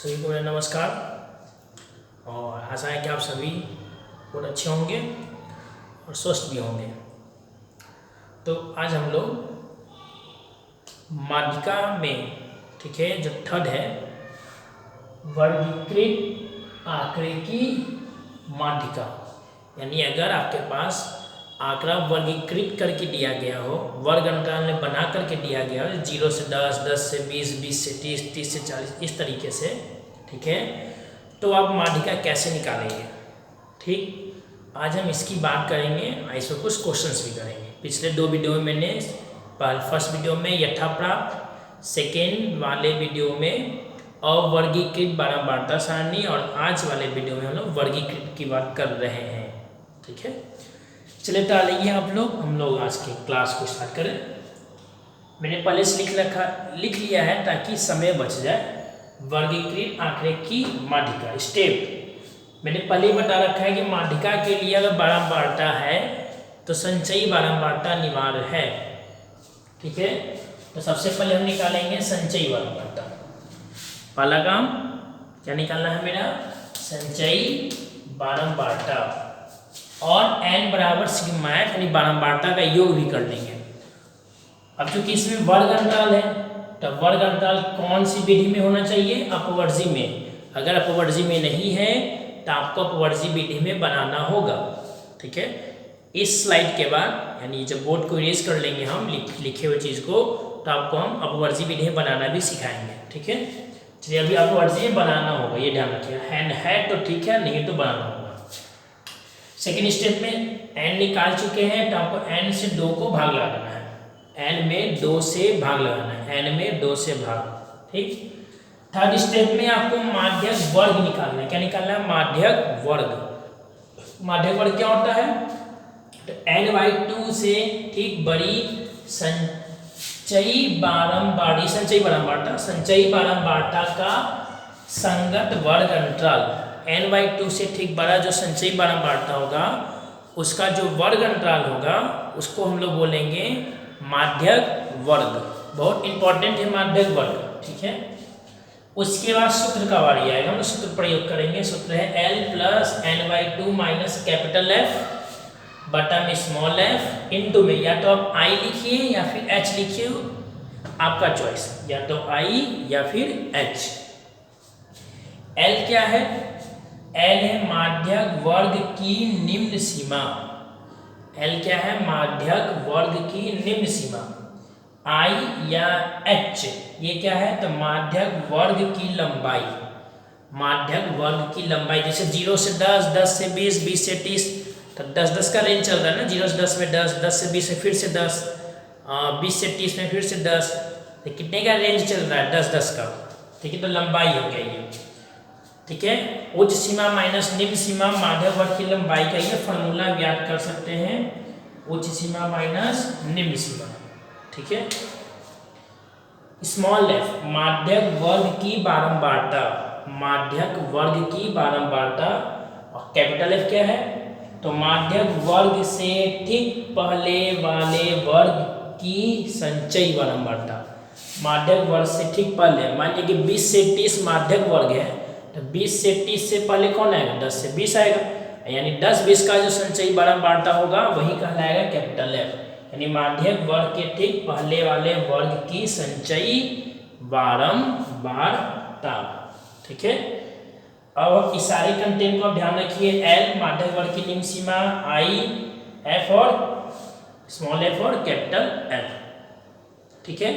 सभी को मेरा नमस्कार और आशा है कि आप सभी बहुत अच्छे होंगे और स्वस्थ भी होंगे। तो आज हम लोग माध्यिका में, ठीक है, जो थर्ड है वर्गीकृत आंकड़े की माध्यिका, यानी अगर आपके पास आंकड़ा वर्गीकृत करके दिया गया हो, वर्ग अंतराल में बना करके दिया गया हो, 0 से 10, 10 से 20, 20 से 30, 30 से 40, इस तरीके से, ठीक है, तो आप माध्यिका कैसे निकालेंगे। ठीक, आज हम इसकी बात करेंगे, इस पर कुछ क्वेश्चंस भी करेंगे। पिछले 2 वीडियो में मैंने फर्स्ट वीडियो में यथाप्राप्त, सेकेंड वाले वीडियो में अवर्गीकृत बारंबारता सारणी और आज वाले वीडियो में हम लोग वर्गीकृत की बात कर रहे हैं। ठीक है, चलिए तो आइए हम लोग आज के क्लास को स्टार्ट करें। मैंने पहले से लिख लिया है ताकि समय बच जाए। वर्गीकृत आंकड़े की माध्यिका स्टेप मैंने पहले ही बता रखा है कि माध्यिका के लिए अगर बारंबारता है तो संचयी बारंबारता अनिवार्य है। ठीक है, तो सबसे पहले हम निकालेंगे संचयी बारंबारता। पहला काम क्या निकालना है मेरा, संचयी बारंबारता, और n बराबर सिग्मा f यानी बारंबारता का योग भी कर लेंगे। अब चूंकि इसमें वर्ग अंतराल है तो वर्ग अंतराल कौन सी विधि में होना चाहिए, अपवर्जी में। अगर अपवर्जी में नहीं है तो आपको अपवर्जी विधि में बनाना होगा। ठीक है, इस स्लाइड के बाद यानी जब बोर्ड को इरेज कर लेंगे हम लिखे हुए चीज़ को, तो आपको हम अपवर्जी विधि में बनाना भी सिखाएंगे। ठीक है, चलिए अभी अपवर्जी में बनाना होगा, ये ध्यान रखिएगा। हैंड है तो ठीक है, नहीं तो बनाना होगा। सेकेंड स्टेप में n निकाल चुके हैं तो आपको n से 2 को भाग लगाना है। n में 2 से भाग लगाना है, n में 2 से भाग। ठीक, थर्ड स्टेप में आपको माध्यक वर्ग निकालना है। क्या निकालना है, माध्यक वर्ग। माध्यक वर्ग क्या होता है, तो n/2 से ठीक बड़ी संचयी बारंबारता का संगत वर्ग अंतराल। n/2 से ठीक बड़ा जो संचयी बारंबारता होगा उसका जो वर्ग अंतराल होगा उसको हम लोग बोलेंगे माध्यक वर्ग। बहुत इंपॉर्टेंट है माध्यक वर्ग। ठीक है, उसके बाद सूत्र का बारी आएगा, हम सूत्र प्रयोग करेंगे। सूत्र है L plus n/2 minus capital F बटा में स्मॉल f इंटू में या तो आप I लिखिए या फिर H लिखिए, आपका चॉइस, या तो I या फिर H। L क्या है, L है माध्यक वर्ग की निम्न सीमा। L क्या है, माध्यक वर्ग की निम्न सीमा। I या H ये क्या है, तो माध्यक वर्ग की लंबाई। माध्यक वर्ग की लंबाई, जैसे 0 से 10, 10 से 20, 20 से 30, तो 10-10 का रेंज चल रहा है ना। 0 से 10 में 10, 10 से 20 में फिर से 10, 20 से 30 में फिर से 10, तो कितने का रेंज चल रहा है, 10-10 का। ठीक है, तो लंबाई हो गया ये। ठीक है, उच्च सीमा माइनस निम्न सीमा माध्यक वर्ग की लंबाई का ये फॉर्मूला ज्ञात कर सकते हैं, उच्च सीमा माइनस निम्न सीमा। ठीक है, स्मॉल f माध्यक वर्ग की बारंबारता, माध्यक वर्ग की बारंबारता, और कैपिटल F क्या है, तो माध्यक वर्ग से ठीक पहले वाले वर्ग की संचयी बारंबारता। माध्यक वर्ग से ठीक पहले, मान लीजिए कि 20 से 30 माध्यक वर्ग है, तो 20 से 30 से पहले कौन आएगा, 10 से 20 आएगा, यानी 10-20 का जो संचयी बारंबारता होगा वही कहलाएगा कैपिटल F, यानी माध्यक वर्ग के ठीक पहले वाले वर्ग की संचयी बारंबारता। ठीक है, अब इस सारे कंटेंट को आप ध्यान रखिए। L माध्यक वर्ग की निम्न सीमा, I F और स्मॉल f और कैपिटल F। ठीक है,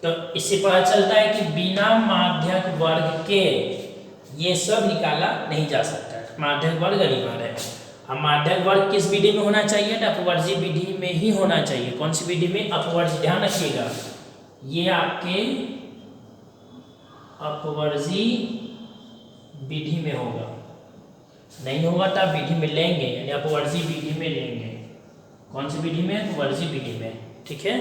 तो इससे पता चलता है कि बिना माध्यक वर्ग के ये सब निकाला नहीं जा सकता, माध्यक वर्ग अनिवार्य है। अब माध्यक वर्ग किस विधि में होना चाहिए, तो अपवर्जी विधि में ही होना चाहिए। कौन सी विधि में, अपवर्जी। ध्यान रखिएगा, ये आपके अपवर्जी विधि में होगा, नहीं होगा तो आप विधि में लेंगे, यानी अपवर्जी विधि में लेंगे। कौन सी विधि में, अपवर्जी विधि में। ठीक है,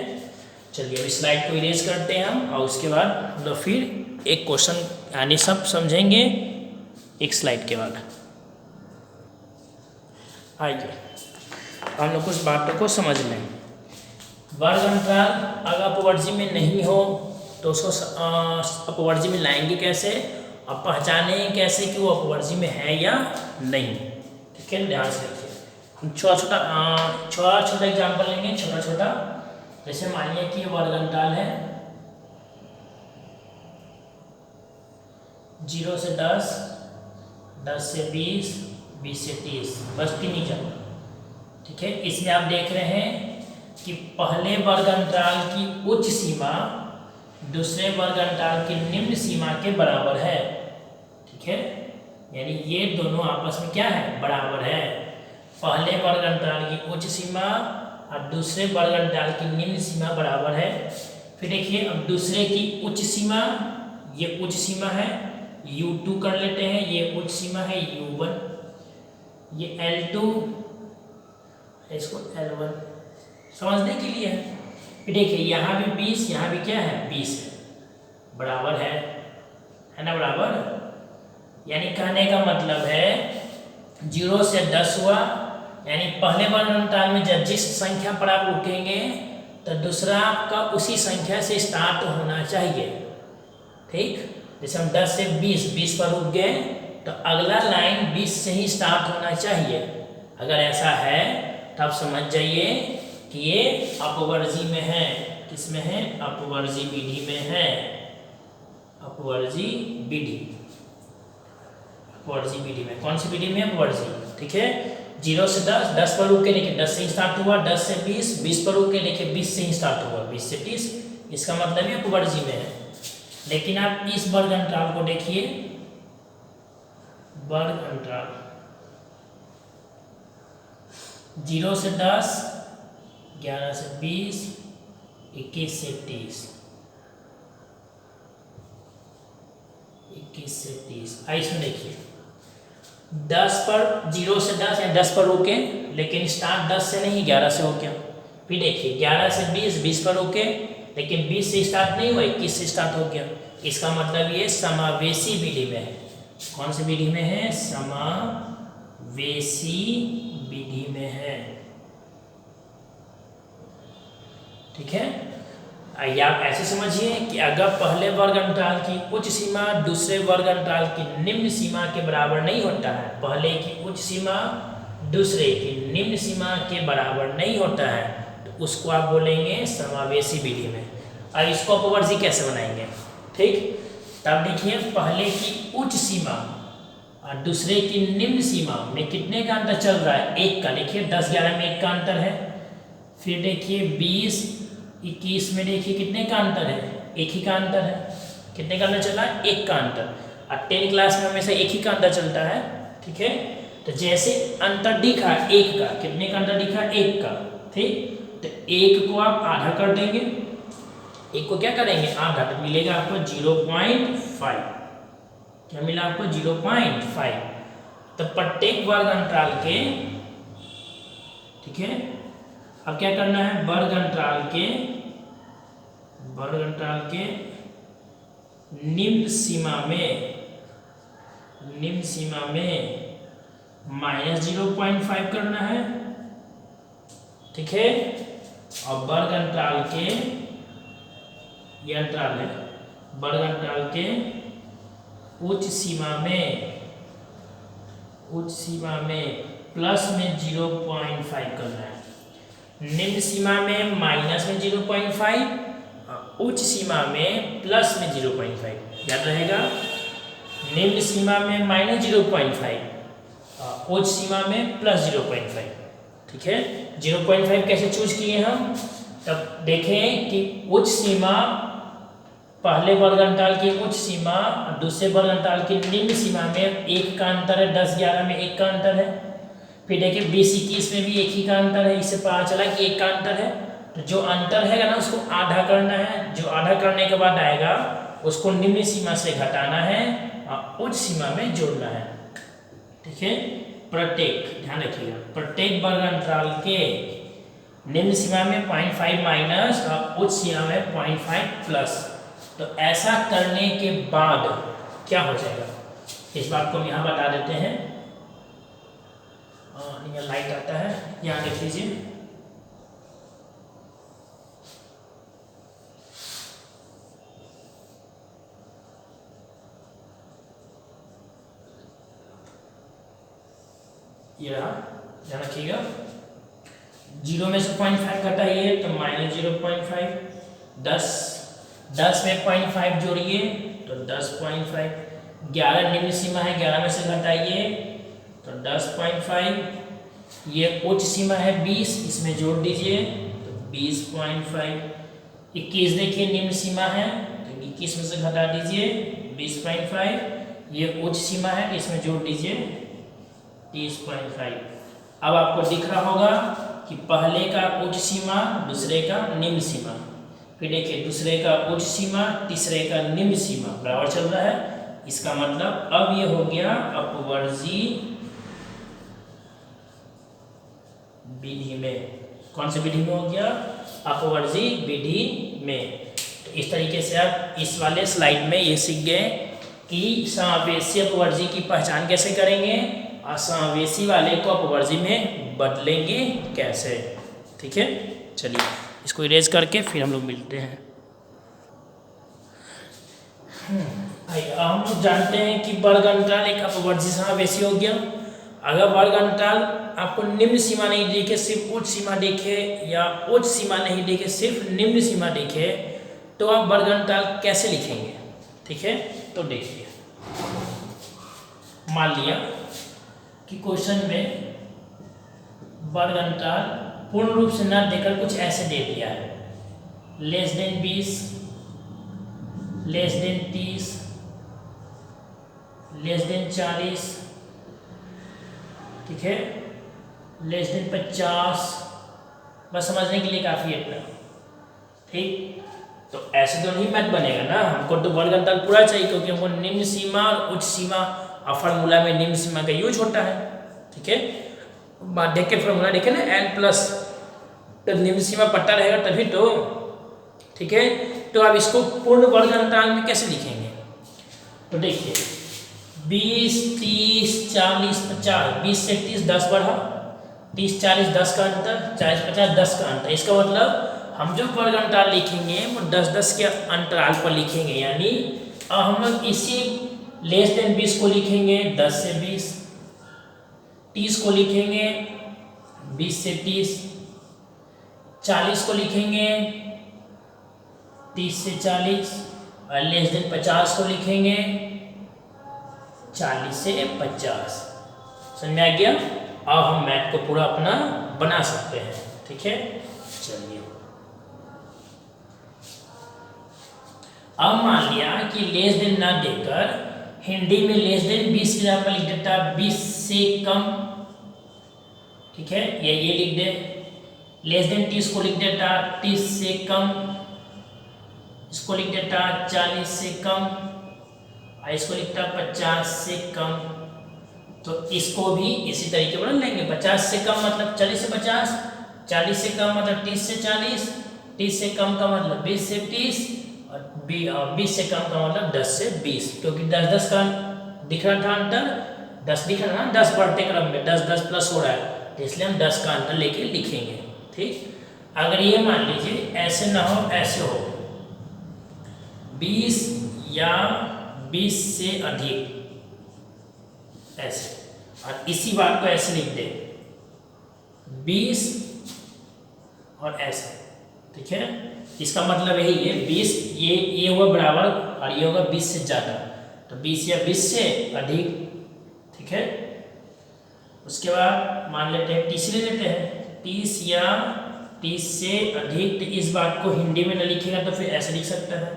चलिए अब स्लाइड को इरेज करते हैं हम, और उसके बाद हम लोग फिर एक क्वेश्चन यानी सब समझेंगे एक स्लाइड के बाद। आइए हम लोग कुछ बातों को समझ लें। वर्ग अंतराल अगर अपवर्जी में नहीं हो तो उसको अपवर्जी में लाएंगे कैसे, अब पहचाने कैसे कि वो अपवर्जी में है या नहीं। ठीक है, ध्यान से रखिए। हम छोटा छोटा एग्जाम्पल लेंगे, छोटा छोटा। जैसे मानिए कि वर्ग अंतराल है 0 से 10, 10 से 20, 20 से 30, बस 3 एग्जाम्पल। ठीक है, इसमें आप देख रहे हैं कि पहले वर्ग अंतराल की उच्च सीमा दूसरे वर्ग अंतराल की निम्न सीमा के बराबर है। ठीक है, यानी ये दोनों आपस में क्या है, बराबर है। पहले वर्ग अंतराल की उच्च सीमा और दूसरे वर्ग अंतराल की निम्न सीमा बराबर है। फिर देखिए, अब दूसरे की उच्च सीमा, ये उच्च सीमा है, U2 कर लेते हैं, ये उच्च सीमा है U1, ये L2, इसको L1 समझने के लिए है। फिर देखिए यहाँ भी 20, यहाँ भी क्या है 20 है, बराबर है ना, बराबर। यानी कहने का मतलब है 0 से 10 हुआ, यानी पहले वर्ग अंतराल में जब जिस संख्या पर आप रुकेंगे तो दूसरा आपका उसी संख्या से स्टार्ट होना चाहिए। ठीक, जैसे हम 10 से 20 पर रुक गए तो अगला लाइन 20 से ही स्टार्ट होना चाहिए। अगर ऐसा है तो आप समझ जाइए कि ये अपवर्जी में है। किस में है, अपवर्जी विधि में है, अपवर्जी विधि, अपवर्जी विधि में। कौन सी विधि में, अपवर्जी। ठीक है, 0 से 10, 10 पर रुक के देखिए 10 से ही स्टार्ट हुआ, 10 से 20, 20 पर रुक के देखिए 20 से ही स्टार्ट हुआ, 20 से 30, इसका मतलब ये अपवर्जी में है। लेकिन आप इस वर्ग अंतराल को देखिए, वर्ग अंतराल 0 से 10, 11 से 20, 21 से 30, 21 से 30। इसमें देखिए 10 पर 0 से 10 या 10 पर रुके, लेकिन स्टार्ट 10 से नहीं 11 से हो गया। फिर देखिए 11 से 20, 20 पर रुके, लेकिन 20 से स्टार्ट नहीं हुआ, 21 से स्टार्ट हो गया। इसका मतलब ये समावेशी विधि में है। कौन सी विधि में है, समावेशी विधि में है। ठीक है, या आप ऐसे समझिए कि अगर पहले वर्ग अंतराल की उच्च सीमा दूसरे वर्ग अंतराल की निम्न सीमा के बराबर नहीं होता है, पहले की उच्च सीमा दूसरे की निम्न सीमा के बराबर नहीं होता है, तो उसको आप बोलेंगे समावेशी विधि में। अब इसको अपवर्जी कैसे बनाएंगे, ठीक। तब देखिए पहले की उच्च सीमा और दूसरे की निम्न सीमा में कितने का अंतर चल रहा है, 1 का। देखिए 10 11 में 1 का अंतर है। फिर देखिए 20 21 में देखिए कितने का अंतर है, 1 ही का अंतर है। कितने का अंतर चला है, 1 का अंतर। और 10 क्लास में हमेशा 1 ही का अंतर चलता है। ठीक है, तो जैसे अंतर दिखा 1 का, कितने का अंतर दिखा, 1 का। ठीक, तो 1 को आप आधा कर देंगे, 1 को क्या करेंगे, आधा, तो मिलेगा आपको 0.5। क्या मिला आपको, 0.5। तो प्रत्येक वर्ग अंतराल के, ठीक है, अब क्या करना है, वर्ग अंतराल के निम्न सीमा में -0.5 करना है। ठीक है, और वर्ग अंतराल के, ये अंतराल है, वर्ग अंतराल के उच्च सीमा में प्लस में 0.5 करना है। निम्न सीमा में माइनस में 0.5, उच्च सीमा में प्लस में 0.5। याद रहेगा, निम्न सीमा में -0.5, उच्च सीमा में +0.5। ठीक है, 0.5 कैसे चूज किए हम, तब देखें कि उच्च सीमा, पहले वर्ग अंतराल की उच्च सीमा और दूसरे वर्ग अंतराल की निम्न सीमा में 1 का अंतर है, 10 11 में 1 का अंतर है। फिर देखिए 20 21 में भी 1 ही का अंतर है, इससे पता चला कि 1 का अंतर है। तो जो अंतर है ना उसको आधा करना है, जो आधा करने के बाद आएगा उसको निम्न सीमा से घटाना है और उच्च सीमा में जोड़ना है। ठीक है, प्रत्येक, ध्यान रखिएगा, प्रत्येक वर्ग अंतराल के निम्न सीमा में 0.5 माइनस और उच्च सीमा में 0.5 प्लस। तो ऐसा करने के बाद क्या हो जाएगा, इस बात को हम यहाँ बता देते हैं। यहाँ लाइट आता है, यहाँ देख लीजिए। ये रहा, ध्यान रखिएगा। 0 में से 0.5 घटाइए तो -0.5, 10 में 0.5 जोड़िए तो 10.5, 11 निम्न सीमा है, 11 में से घटाइए तो 10.5, ये उच्च सीमा है 20, इसमें जोड़ दीजिए तो 20.5, 21 देखिए निम्न सीमा है तो 21 में से घटा दीजिए 20.5, ये उच्च सीमा है इसमें जोड़ दीजिए 30.5। अब आपको दिख रहा होगा कि पहले का उच्च सीमा, दूसरे का निम्न सीमा, फिर देखिए दूसरे का उच्च सीमा, तीसरे का निम्न सीमा बराबर चल रहा है। इसका मतलब अब ये हो गया अपवर्जी विधि में। कौन सी विधि में हो गया? अपवर्जी विधि में। तो इस तरीके से आप इस वाले स्लाइड में ये सीख गए कि समावेशी अपवर्जी की पहचान कैसे करेंगे और समावेशी वाले को अपवर्जी में बदलेंगे कैसे। ठीक है, चलिए इसको इरेज करके फिर हम लोग मिलते हैं। हम लोग जानते हैं कि वर्ग अंतराल एक अपवर्जी समावेशी हो गया। अगर वर्ग अंतराल आपको निम्न सीमा नहीं देखे, सिर्फ उच्च सीमा देखे, या उच्च सीमा नहीं देखे सिर्फ निम्न सीमा देखे, तो आप वर्ग अंतराल कैसे लिखेंगे? ठीक है, तो देखिए, मान लिया कि क्वेश्चन में वर्ग अंतराल पूर्ण रूप से न देकर कुछ ऐसे दे दिया है, less than 20, less than 30, less than 40, ठीक है, लेस देन 50, बस समझने के लिए काफ़ी है इतना। ठीक, तो ऐसे तो नहीं मैथ बनेगा ना, हमको तो वर्ग अंतराल पूरा चाहिए, क्योंकि हमको निम्न सीमा और उच्च सीमा और फार्मूला में निम्न सीमा का यूज होता है। ठीक है, देख के फार्मूला देखे ना, n प्लस, तो निम्न सीमा पट्टा रहेगा तभी तो। ठीक है, तो अब इसको पूर्ण वर्ग अंतराल में कैसे लिखेंगे? तो देखिए 20, 30, 40, 50, 20 से 30 10 बढ़ा, 30, 40 10 का अंतर, 40, 50 10 का अंतर। इसका मतलब हम जो वर्ग अंतराल लिखेंगे वो 10-10 के अंतराल पर लिखेंगे, यानी हम लोग इसी लेस देन 20 को लिखेंगे 10 से 20, 30 को लिखेंगे 20 से 30, 40 को लिखेंगे 30 से 40, और लेस देन 50 को लिखेंगे 40 से 50। समझ में आ गया? अब हम मैथ को पूरा अपना बना सकते हैं। ठीक है, चलिए अब मान लिया कि लेस देन ना देकर हिंदी में लेस देन 20 की जगह पर लिख देता 20 से कम। ठीक है, ये लिख दे। लेस देन 30 को लिख देता 30 से कम, इसको लिख देता 40 से कम, और इसको लिखता 50 से कम। तो इसको भी इसी तरीके बदल लेंगे। 50 से कम मतलब 40 से 50, 40 से कम मतलब 30 से 40, 30 से कम का मतलब 20 से 30, और 20 से कम का मतलब 10 से 20, क्योंकि 10-10 का दिख रहा था अंतर, 10 दिख रहा ना, 10 बढ़ते क्रम में 10-10 प्लस हो रहा है, तो इसलिए हम 10 का अंतर लेके लिखेंगे। ठीक, अगर ये मान लीजिए ऐसे ना हो, ऐसे हो 20 या 20 से अधिक, ऐसे, और इसी बात को ऐसे लिख दे 20 और ऐसे। ठीक है, इसका मतलब यही है 20, ये होगा बराबर और ये होगा 20 से ज़्यादा, तो 20 या 20 से अधिक। ठीक है, उसके बाद मान लेते हैं 30 ले लेते हैं, 30 या 30 से अधिक। तो इस बात को हिंदी में न लिखेगा तो फिर ऐसे लिख सकता है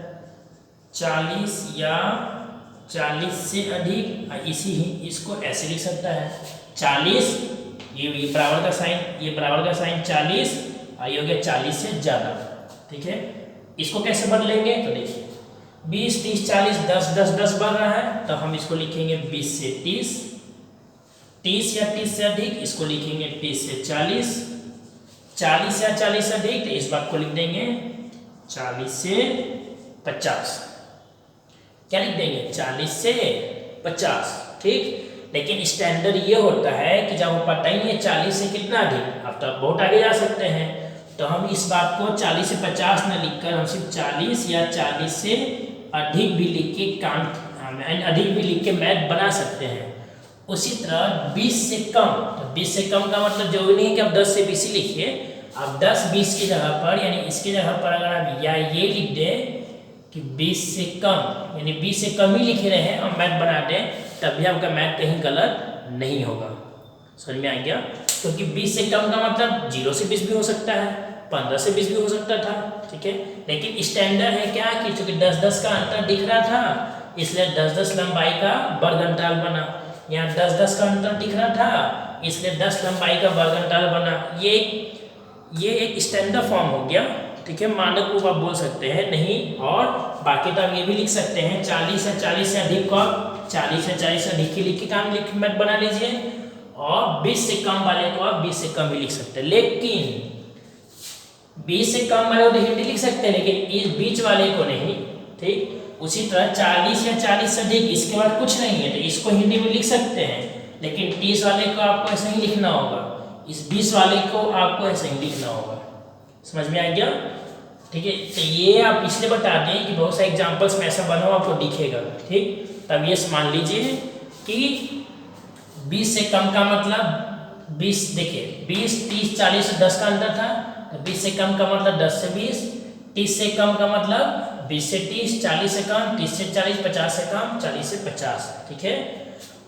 40 या 40 से अधिक, और इसको ऐसे लिख सकता है 40, ये बराबर का साइन, ये बराबर का साइन 40, और ये हो गया 40 से ज़्यादा। ठीक है, इसको कैसे बदलेंगे? तो देखिए 20, 30, 40, 10, 10, 10 बढ़ रहा है, तो हम इसको लिखेंगे 20 से 30, 30 या 30 से अधिक, इसको लिखेंगे 30 से 40, 40 या 40 से अधिक, तो इस बात को लिख देंगे 40 से 50। क्या लिख देंगे? 40 से 50। ठीक, लेकिन स्टैंडर्ड ये होता है कि जब वो पता ही नहीं है 40 से कितना अधिक, अब तो बहुत आगे जा सकते हैं, तो हम इस बात को 40 से 50 न लिखकर हम सिर्फ 40 या 40 से अधिक भी लिख के अधिक भी लिख के मैथ बना सकते हैं। उसी तरह 20 से कम, तो 20 से कम का मतलब जरूरी नहीं है कि आप 10 से 20 ही लिखिए, आप 10 20 की जगह पर यानी इसकी जगह पर अगर आप या ये लिख दें कि 20 से कम यानी 20 से कम ही लिख रहे हैं और मैथ बना दें, तब भी आपका मैथ कहीं गलत नहीं होगा। समझ में आ गया? क्योंकि 20 से कम का मतलब 0 से 20 भी हो सकता है, 15 से 20 भी हो सकता था, ठीक है। लेकिन स्टैंडर्ड है क्या कि चूंकि 10-10 का अंतर दिख रहा था, इसलिए 10-10 लंबाई का वर्ग अंतराल बना। यहाँ 10-10 का अंतर दिख रहा था, इसलिए 10 लंबाई का वर्ग अंतराल बना। ये एक स्टैंडर्ड फॉर्म हो गया, ठीक है, मानक रूप आप बोल सकते हैं नहीं। और बाकी तो आप ये भी लिख सकते हैं 40 या 40 से अधिक को 40 या 40 से अधिक की लिख के काम लिख मत बना लीजिए, और 20 से कम वाले को आप 20 से कम भी लिख सकते हैं। लेकिन 20 से कम वाले को हिंदी लिख सकते हैं, लेकिन इस बीच वाले को नहीं, ठीक। उसी तरह 40 या 40 से अधिक, इसके बाद कुछ नहीं है तो इसको हिंदी में लिख सकते हैं, लेकिन 30 वाले को आपको ऐसे ही लिखना होगा, इस 20 वाले को आपको ऐसे ही लिखना होगा। समझ में आ गया? ठीक है, तो ये आप इसलिए बता दें कि बहुत सारे एग्जांपल्स में ऐसा बना हुआ आपको दिखेगा, ठीक। तब ये मान लीजिए कि 20 से कम का मतलब 20, देखिए 20 30 40 से 10 का अंतर था, तो 20 से कम का मतलब 10 से 20, 30 से कम का मतलब 20 से 30, 40 से कम 30 से 40, 50 से कम 40 से 50, ठीक है।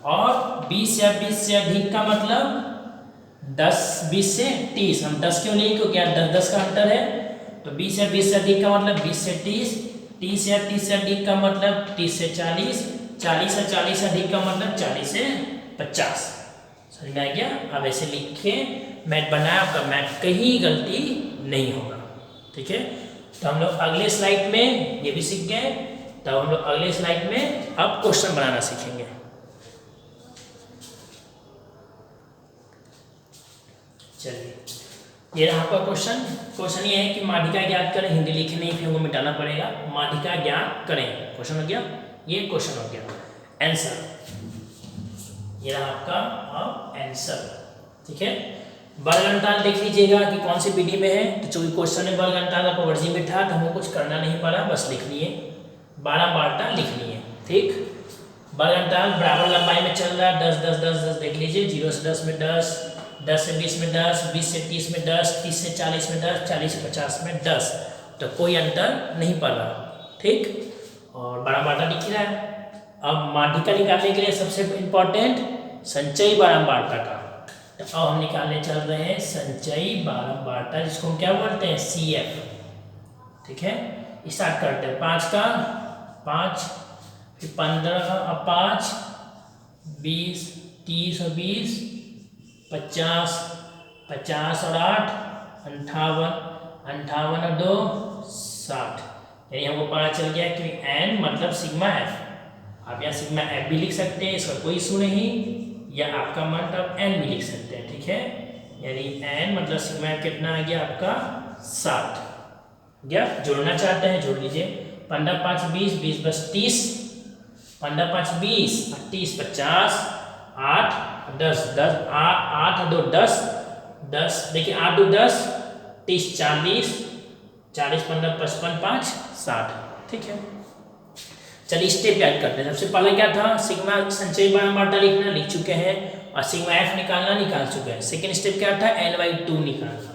और 20 या 20 से अधिक का मतलब 10 20 से 30, हम 10 क्यों नहीं, क्योंकि यार 10-10 का अंतर है, तो 20 या 20 से अधिक का मतलब 20 से 30, 30 या 30 से अधिक का मतलब 30 से 40, 40 या 40 से अधिक का मतलब 40 से 50। समझ में आ गया? अब ऐसे लिख के मैथ बनाया, आपका मैथ कहीं गलती नहीं होगा, ठीक है। तो हम लोग अगले स्लाइड में ये भी सीख गए, तब हम लोग अगले स्लाइड में अब क्वेश्चन बनाना सीखेंगे। चलिए, ये रहा आपका क्वेश्चन ये है कि माध्यिका ज्ञात करें, हिंदी लिखे नहीं फिर वो मिटाना पड़ेगा, माध्यिका ज्ञात करें, क्वेश्चन हो गया, ये क्वेश्चन हो गया। आंसर ये रहा आपका अब आंसर, ठीक है। वर्ग अंतराल देख लीजिएगा कि कौन सी विधि में है, तो चूंकि क्वेश्चन में वर्ग अंतराल आपको वर्जी में था तो हमको कुछ करना नहीं पड़ा, बस लिख लिए, 12 बारटा लिख लिए, ठीक। वर्ग अंतराल बराबर लंबाई में चल रहा है, 10 10 10 10 देख लीजिए, 0 से 10 में 10, 10 से 20 में 10, 20 से 30 में 10, 30 से 40 में 10, 40 से 50 में 10, तो कोई अंतर नहीं पड़ रहा, ठीक। और 12 बारटा दिख रहा है। अब माध्यिका निकालने के लिए सबसे इम्पोर्टेंट संचयी बारंबारता का, तो अब हम निकालने चल रहे हैं संचयी बारंबारता, जिसको हम क्या बोलते हैं, CF, ठीक है। स्टार्ट करते हैं 5 का 5, फिर 15 अब 5, 20 30 और 20, 50 50 और 8 58 58 और 2 60, यानी हमको पता चल गया कि n मतलब सिग्मा f। आप यहाँ सिग्मा f भी लिख सकते हैं, इसका कोई इशू नहीं, या आपका मन तब n भी लिख सकते हैं, ठीक है। यानी n मतलब सिग्मा f कितना आ गया आपका 60, क्या जोड़ना चाहते हैं जोड़ लीजिए, 15 5 20, 20 बस 30, 15 5 20 और 30 50, 8 10 10 8 2 10 10, देखिए 8 2 10, 30 40 40 15 55 5 60, ठीक है। चलिए स्टेप याद करते हैं। सबसे पहले क्या था, सिग्मा संचयी बारंबारता लिखना, लिख चुके हैं, और सिग्मा एफ निकालना निकाल चुके हैं। सेकेंड स्टेप क्या था, n/2 निकालना,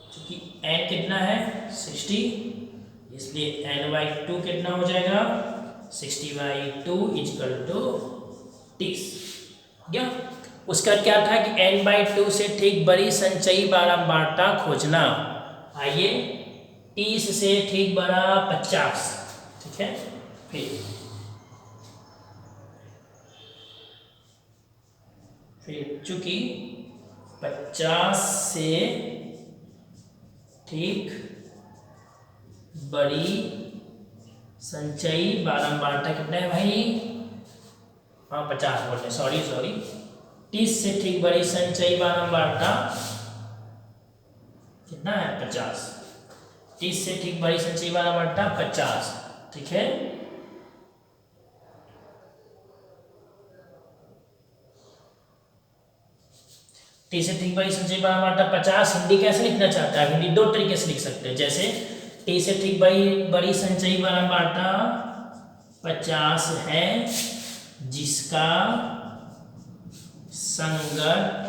क्योंकि n कितना है 60, इसलिए n/2 कितना हो जाएगा 60/2 = 30। क्या उसका क्या था कि n/2 से ठीक बड़ी संचयी बारंबारता खोजना। आइए 30 से ठीक बड़ा 50, ठीक है। फिर चूंकि 50 से ठीक बड़ी संचयी बारंबारता कितना है भाई, हाँ 50 बोलते, सॉरी 30 से ठीक बड़ी संचयी बारंबारता कितना है 50, 30 से ठीक बड़ी संचयी बारंबारता 50, ठीक है। टी से ठीक बड़ी संचयी बारंबारता 50, हिंदी कैसे लिखना चाहता है, हिंदी दो तरीके से लिख सकते हैं, जैसे टी से ठीक बड़ी संचयी बारंबारता 50 है जिसका संगत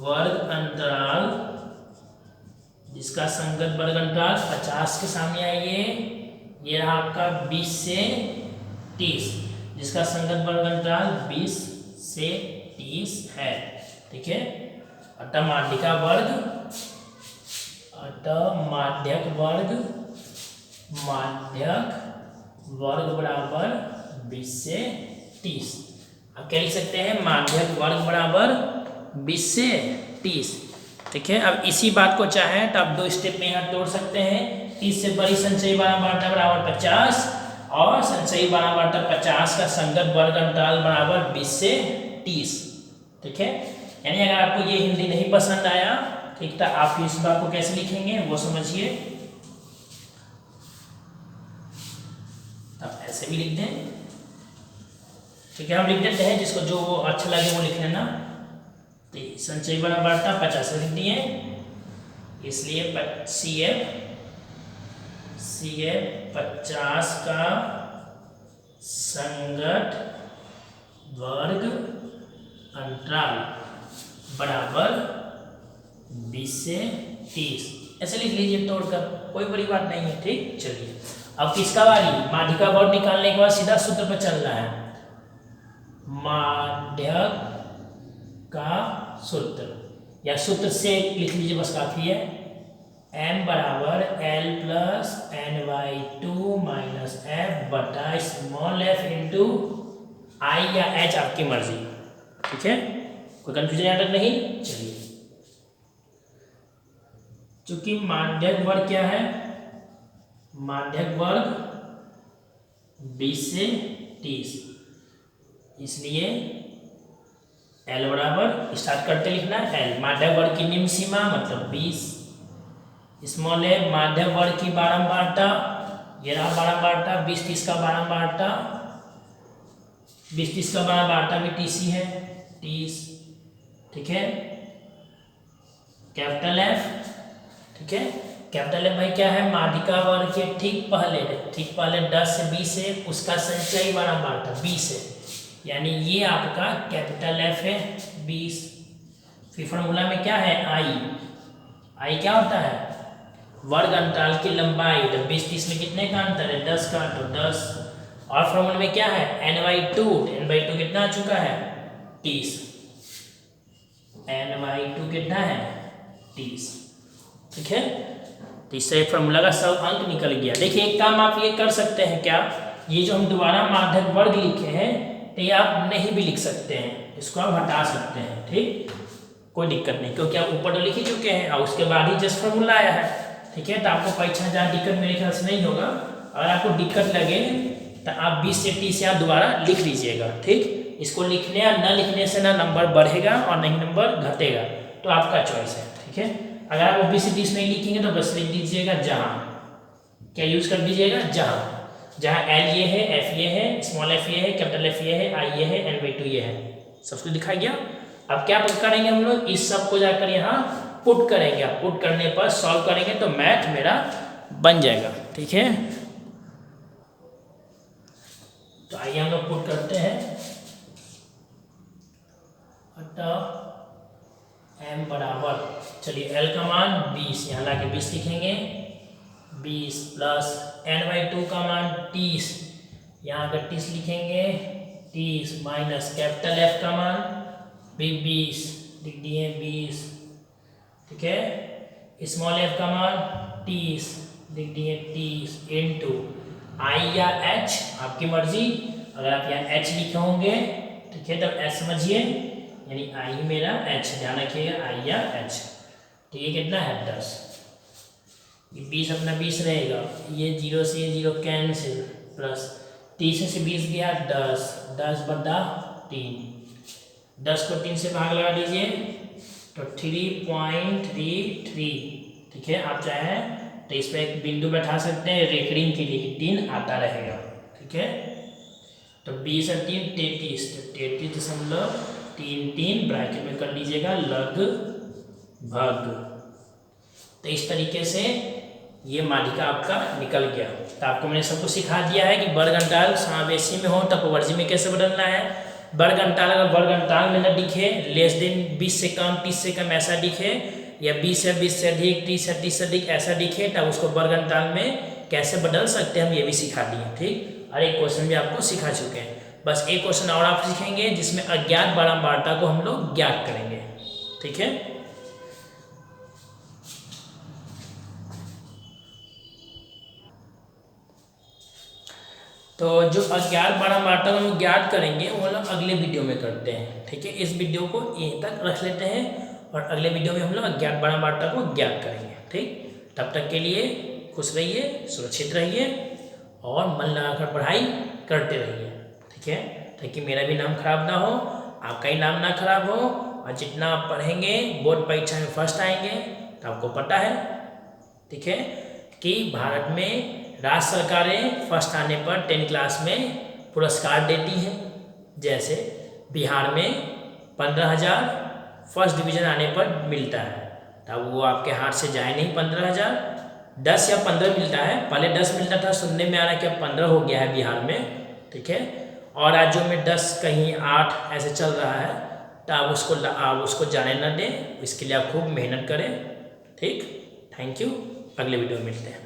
वर्ग अंतराल, जिसका संगत वर्ग अंतराल 50 के सामने आइए, ये रहा आपका 20 से 30, जिसका संगत वर्ग अंतराल 20 से 30 है। ठीक है, अतः माध्यिका वर्ग, अतः माध्यक वर्ग बराबर 20 से 30। अब क्या लिख सकते हैं, माध्यक वर्ग बराबर 20 से 30। ठीक है, अब इसी बात को चाहें तो आप 2 स्टेप में यहाँ तोड़ सकते हैं। 30 से बड़ी संचयी बारंबारता बराबर 50 और संचयी बारंबारता 50 का संगत वर्ग अंतराल बराबर 20 से 30। ठीक है, यानी अगर आपको ये हिंदी नहीं पसंद आया, ठीक, तो आप इस बात को कैसे लिखेंगे वो समझिए। आप ऐसे भी लिख दें। ठीक है, हम लिख देते हैं, जिसको जो अच्छा लगे वो लिख लेना। तो संचयी बारंबारता 50 लिख दिए, इसलिए CF 50 का संगत वर्ग अंतराल बराबर 20 से 30, ऐसे लिख लीजिए तोड़कर, कोई बड़ी बात नहीं है। ठीक, चलिए अब किसका बारी, माध्यिका वर्ग निकालने के बाद सीधा सूत्र पर चलना है। माध्यक का सूत्र या सूत्र से लिख लीजिए, बस काफी है। m बराबर L plus n/2 minus f बटा स्मॉल f इंटू I या h, आपकी मर्जी। ठीक है, कोई कंफ्यूजन यहाँ तक नहीं। चलिए, चूंकि माध्यक वर्ग क्या है, माध्यक वर्ग 20 से 30, इसलिए L बराबर स्टार्ट करते लिखना L, माध्यक वर्ग की निम्न सीमा मतलब 20, स्मॉल है माध्यक वर्ग की बारंबारता, ये रहा बारंबारता 20-30 का बारंबारता, 20-30 का बारंबारता भी 30 ही है, 30। ठीक है, कैपिटल F। ठीक है, कैपिटल F भाई क्या है, माध्यिका वर्ग के ठीक पहले 10 से 20 है, उसका संचयी बारंबारता 20 है, यानी ये आपका कैपिटल F है 20। फिर फॉर्मूला में क्या है, I क्या होता है, वर्ग अंतराल की लंबाई। तो 20-30 में कितने का अंतर है, 10 का, तो 10। और फॉर्मूला में क्या है, n/2, n/2 कितना आ चुका है, 30, n/2 कितना है, 30। ठीक है, तो इससे फॉर्मूला का सब अंक निकल गया। देखिए एक काम आप ये कर सकते हैं, क्या, ये जो हम दोबारा माध्यक वर्ग लिखे हैं, तो ये आप नहीं भी लिख सकते हैं, इसको आप हटा सकते हैं। ठीक, कोई दिक्कत नहीं, क्योंकि आप ऊपर तो लिख ही चुके हैं और उसके बाद ही जस्ट फॉर्मूला आया है। ठीक है, तो आपको परीक्षा जहाँ दिक्कत मेरे ख्याल से नहीं होगा। अगर आपको दिक्कत लगे तो आप 20 से 30 आप दोबारा लिख लीजिएगा। ठीक, इसको लिखने या न लिखने से ना नंबर बढ़ेगा और नहीं नंबर घटेगा, तो आपका चॉइस है। ठीक है, अगर आप 20 से 30 नहीं लिखेंगे तो बस लिख दीजिएगा जहाँ, क्या यूज कर दीजिएगा, जहाँ L ये है, F ये है, स्मॉल f ये है, कैपिटल F ये है, I ये है, n/2 ये है, सब कुछ दिखाई गया। अब क्या करेंगे हम लोग, इस सब को जाकर यहाँ पुट करेंगे। आप पुट करने पर सॉल्व करेंगे तो मैथ मेरा बन जाएगा। ठीक है, तो आइए हम लोग पुट करते हैं। अतः m बराबर, चलिए L का मान 20, यहाँ लाके 20 लिखेंगे, 20 प्लस n/2 का मान 30, यहाँ का 30 लिखेंगे, 30 माइनस कैपिटल F का मान भी 20 लिख दिए, 20। ठीक है, स्मॉल f का मान 30 लिख दिए, 30 इंटू I या h, आपकी मर्जी। अगर आप यहाँ h लिखे होंगे, ठीक है, तब s समझिए, यानी I मेरा h, ध्यान रखिएगा I या h। तो ये कितना है, 10, ये 20 अपना 20 रहेगा, ये 0 से ये 0 कैंसिल, प्लस 30 से 20 गया 10, 10/3, 10 को 3 से भाग लगा दीजिए तो 3.33। ठीक है, आप चाहें तो इस पर एक बिंदु बैठा सकते हैं रेकरिंग के लिए, 3 आता रहेगा। ठीक है, तो 20 और 3 33, तो 33.33 ब्रैकेट में कर लीजिएगा लगभग। तो इस तरीके से ये माध्यिका आपका निकल गया। तो आपको मैंने सबको सिखा दिया है कि वर्ग अंटाल समावेशी में हो तब अपवर्जी में कैसे बदलना है। वर्ग अंटाल अगर वर्ग अंटाल में न दिखे, लेस देन 20 से कम 30 से कम ऐसा दिखे, या 20 है 20 से अधिक 30 है 30 से अधिक ऐसा दिखे, तब उसको वर्ग अंटाल में कैसे बदल सकते हैं हम ये भी सिखा दिए। ठीक, और एक क्वेश्चन भी आपको सिखा चुके हैं। बस एक क्वेश्चन और आप सीखेंगे जिसमें अज्ञात बारंबारता को हम लोग ज्ञात करेंगे। ठीक है, तो जो अज्ञात बारंबारता को हम ज्ञात करेंगे वो लोग अगले वीडियो में करते हैं। ठीक है, इस वीडियो को यहीं तक रख लेते हैं और अगले वीडियो में हम लोग अज्ञात बारंबारता को ज्ञात करेंगे। ठीक, तब तक के लिए खुश रहिए, सुरक्षित रहिए और मन लगाकर पढ़ाई करते रहिए। ठीक है, ताकि मेरा भी नाम खराब ना हो, आपका ही नाम ना खराब हो, और जितना आप पढ़ेंगे बोर्ड परीक्षा में फर्स्ट आएंगे। तो आपको पता है, ठीक है, कि भारत में राज्य सरकारें फर्स्ट आने पर 10 क्लास में पुरस्कार देती हैं। जैसे बिहार में 15,000 फर्स्ट डिवीज़न आने पर मिलता है। तब वो आपके हाथ से जाए नहीं 15,000, 10 या 15 मिलता है। पहले 10 मिलता था, सुनने में आ रहा है कि अब 15 हो गया है बिहार में। ठीक है, और राज्यों में 10 कहीं 8 ऐसे चल रहा है। तो आप उसको जाने न दें, इसके लिए आप खूब मेहनत करें। ठीक, थैंक यू, अगले वीडियो में मिलते हैं।